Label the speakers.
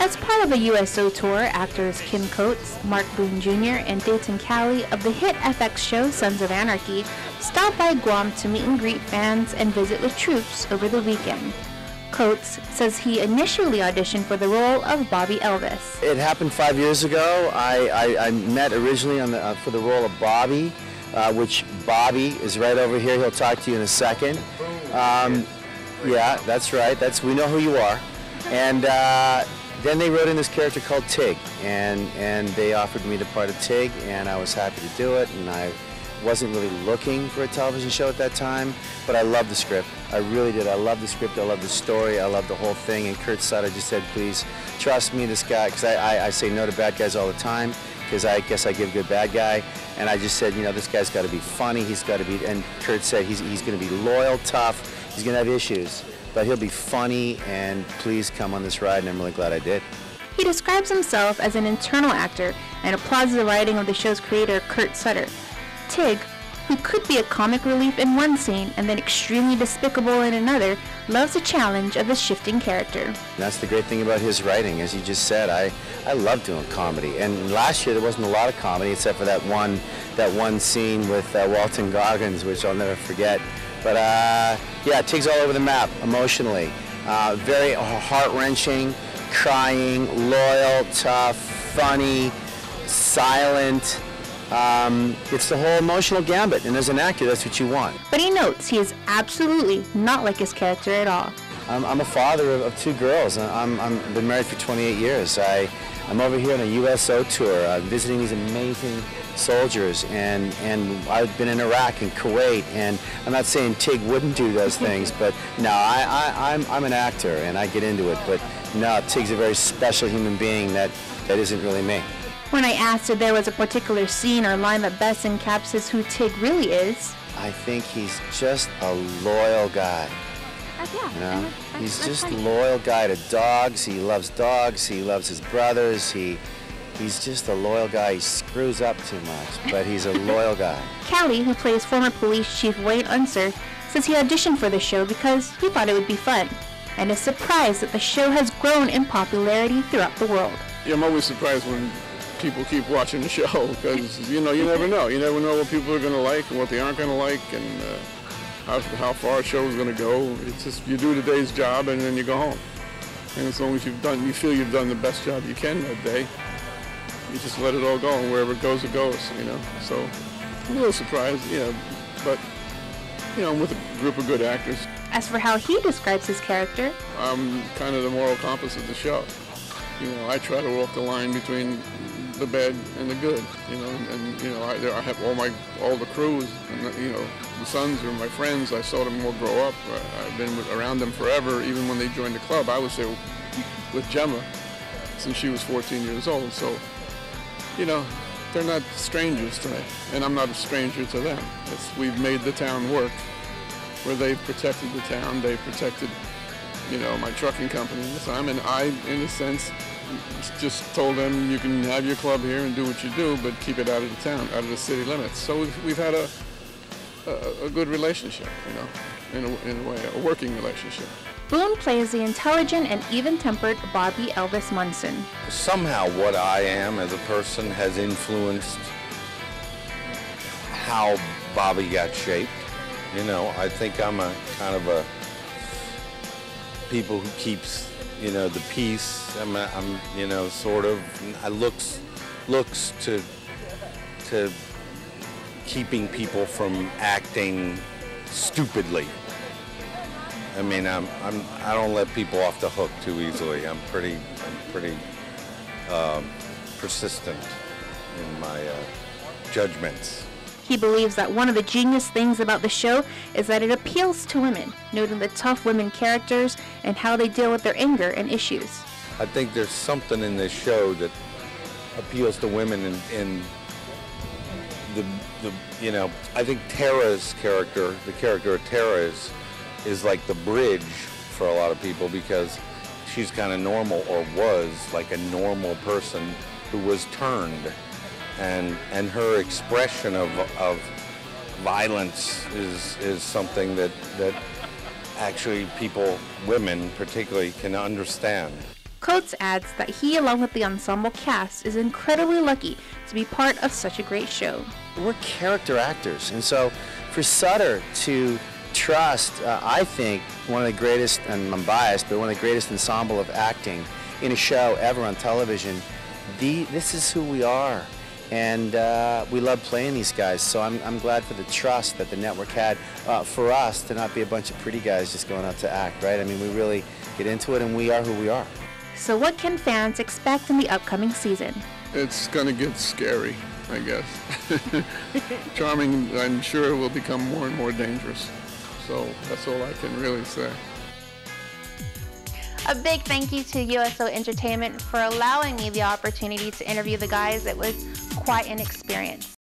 Speaker 1: As part of a USO tour, actors Kim Coates, Mark Boone Jr., and Dayton Callie of the hit FX show Sons of Anarchy stopped by Guam to meet and greet fans and visit with troops over the weekend. Coates says he initially auditioned for the role of Bobby Elvis.
Speaker 2: It happened 5 years ago. I met originally for the role of Bobby, which Bobby is right over here. He'll talk to you in a second. Yeah, that's right. We know who you are. And then they wrote in this character called Tig, and they offered me the part of Tig, and I was happy to do it. And I wasn't really looking for a television show at that time, but I loved the script. I really did. I loved the script. I loved the story. I loved the whole thing. And Kurt Sutter just said, please trust me, this guy, because I say no to bad guys all the time, because I guess I give good bad guy. And I just said, you know, this guy's got to be funny. He's got to be, and Kurt said he's going to be loyal, tough. He's going to have issues, but he'll be funny, and please come on this ride, and I'm really glad I did.
Speaker 1: He describes himself as an internal actor and applauds the writing of the show's creator, Kurt Sutter. Tig, who could be a comic relief in one scene and then extremely despicable in another, loves the challenge of the shifting character.
Speaker 2: That's the great thing about his writing, as you just said. I love doing comedy, and last year there wasn't a lot of comedy except for that one scene with Walton Goggins, which I'll never forget. But yeah, Tig's all over the map emotionally. Very heart-wrenching, crying, loyal, tough, funny, silent. It's the whole emotional gambit, and as an actor, that's what you want.
Speaker 1: But he notes he is absolutely not like his character at all.
Speaker 2: I'm a father of two girls. I've been married for 28 years. I'm over here on a USO tour, visiting these amazing soldiers, and I've been in Iraq and Kuwait, and I'm not saying Tig wouldn't do those things, but no, I'm an actor, and I get into it, but no, Tig's a very special human being that isn't really me.
Speaker 1: When I asked if there was a particular scene or line that best encapsulates who Tig really is,
Speaker 2: I think he's just a loyal guy.
Speaker 1: yeah,
Speaker 2: You know? He's just a loyal guy to dogs. He loves his brothers. He's just a loyal guy. He screws up too much, but he's a loyal guy.
Speaker 1: Callie, who plays former police chief Wayne Unser, says he auditioned for the show because he thought it would be fun, and is surprised that the show has grown in popularity throughout the world.
Speaker 3: Yeah, I'm always surprised when people keep watching the show, because you never know. You never know what people are going to like and what they aren't going to like, and how far a show is going to go. It's just you do the day's job and then you go home. And as long as you feel you've done the best job you can that day, you just let it all go, and wherever it goes, So I'm a little surprised, but I'm with a group of good actors.
Speaker 1: As for how he describes his character,
Speaker 3: I'm kind of the moral compass of the show. I try to walk the line between the bad and the good, I have all the crews, and the sons are my friends. I saw them all grow up. I've been around them forever. Even when they joined the club, I was there with Gemma since she was 14 years old. So, they're not strangers to me, and I'm not a stranger to them. We've made the town work, where they've protected the town. They've protected, my trucking company at the time, and I, in a sense, just told them, you can have your club here and do what you do, but keep it out of the town, out of the city limits. So we've had a good relationship, in a way, a working relationship.
Speaker 1: Boone plays the intelligent and even-tempered Bobby Elvis Munson.
Speaker 4: Somehow what I am as a person has influenced how Bobby got shaped. I think I'm a kind of a people who keeps the peace. I'm sort of, I looks to keeping people from acting stupidly. I don't let people off the hook too easily. I'm pretty persistent in my judgments.
Speaker 1: He believes that one of the genius things about the show is that it appeals to women, noting the tough women characters and how they deal with their anger and issues.
Speaker 4: I think there's something in this show that appeals to women in I think Tara's character, the character of Tara is like the bridge for a lot of people, because she's kind of normal, or was like a normal person who was turned. And her expression of violence is something that actually people, women particularly, can understand.
Speaker 1: Coates adds that he, along with the ensemble cast, is incredibly lucky to be part of such a great show.
Speaker 2: We're character actors, and so for Sutter to trust, I think, one of the greatest, and I'm biased, but one of the greatest ensemble of acting in a show ever on television, this is who we are. And we love playing these guys, so I'm glad for the trust that the network had for us to not be a bunch of pretty guys just going out to act, right? I mean, we really get into it, and we are who we are.
Speaker 1: So what can fans expect in the upcoming season?
Speaker 3: It's going to get scary, I guess. Charming, I'm sure, will become more and more dangerous. So that's all I can really say.
Speaker 1: A big thank you to USO Entertainment for allowing me the opportunity to interview the guys. It was quite an experience.